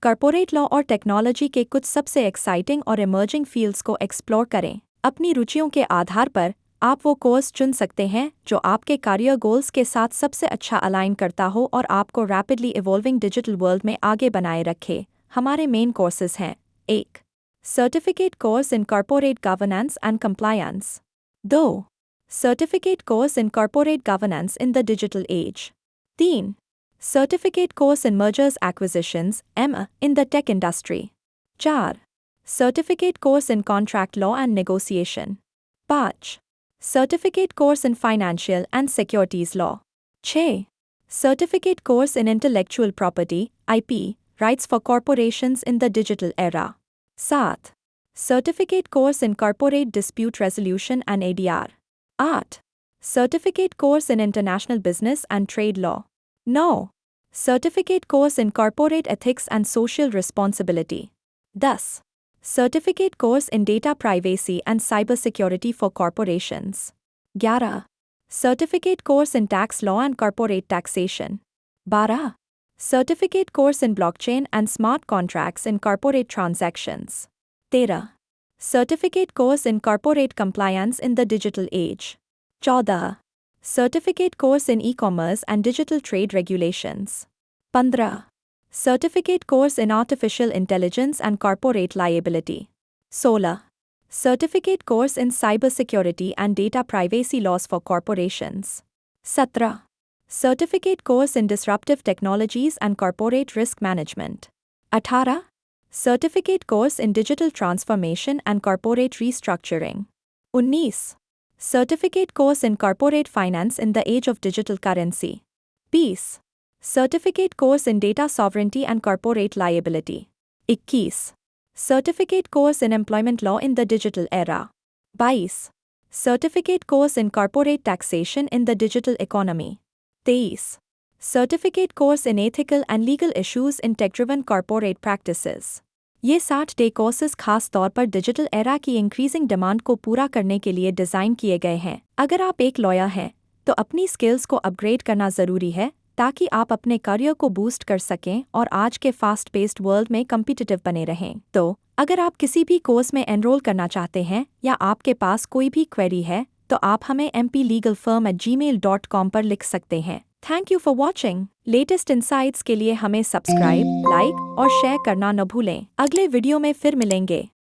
Corporate law और technology के कुछ सबसे एक्साइटिंग और इमर्जिंग फील्ड्स को एक्सप्लोर करें। अपनी रुचियों के आधार पर आप वो कोर्स चुन सकते हैं जो आपके करियर गोल्स के साथ सबसे अच्छा अलाइन करता हो और आपको रैपिडली इवॉल्विंग डिजिटल वर्ल्ड में आगे बनाए रखे। हमारे मेन कोर्सेज हैं: 1. Certificate course in corporate governance and compliance. 2. Certificate course in corporate governance in the digital age. 3. Certificate course in mergers acquisitions (M.A.) in the tech industry. 4. Certificate course in contract law and negotiation. 5. Certificate course in financial and securities law. 6. Certificate course in intellectual property (IP) rights for corporations in the digital era. 7. Certificate course in corporate dispute resolution and ADR. 8. Certificate course in international business and trade law. 9. Certificate course in corporate ethics and social responsibility. 10. Certificate course in data privacy and cybersecurity for corporations. 11. Certificate course in tax law and corporate taxation. 12. Certificate course in blockchain and smart contracts in corporate transactions. 13. Certificate course in corporate compliance in the digital age. 14. Certificate course in e-commerce and digital trade regulations. 15. Certificate course in artificial intelligence and corporate liability. 16. Certificate course in cybersecurity and data privacy laws for corporations. 17. Certificate course in disruptive technologies and corporate risk management. 18. Certificate course in digital transformation and corporate restructuring. 19. Certificate course in corporate finance in the age of digital currency. 20. Certificate course in data sovereignty and corporate liability. 21. Certificate course in employment law in the digital era. 22. Certificate course in corporate taxation in the digital economy. 23. Certificate course in ethical and legal issues in tech-driven corporate practices. ये 60 day courses खास तौर पर digital era की increasing demand को पूरा करने के लिए डिज़ाइन किए गए हैं। अगर आप एक लॉयर हैं तो अपनी स्किल्स को अपग्रेड करना ज़रूरी है ताकि आप अपने करियर को बूस्ट कर सकें और आज के फास्ट पेस्ड वर्ल्ड में कम्पिटिटिव बने रहें। तो अगर आप किसी भी कोर्स में एनरोल करना चाहते हैं या आपके पास कोई भी क्वेरी है तो आप हमें mplegalfirm@gmail.com पर लिख सकते हैं। Thank you for watching. Latest insights के लिए हमें सब्सक्राइब, लाइक और शेयर करना न भूलें। अगले वीडियो में फिर मिलेंगे।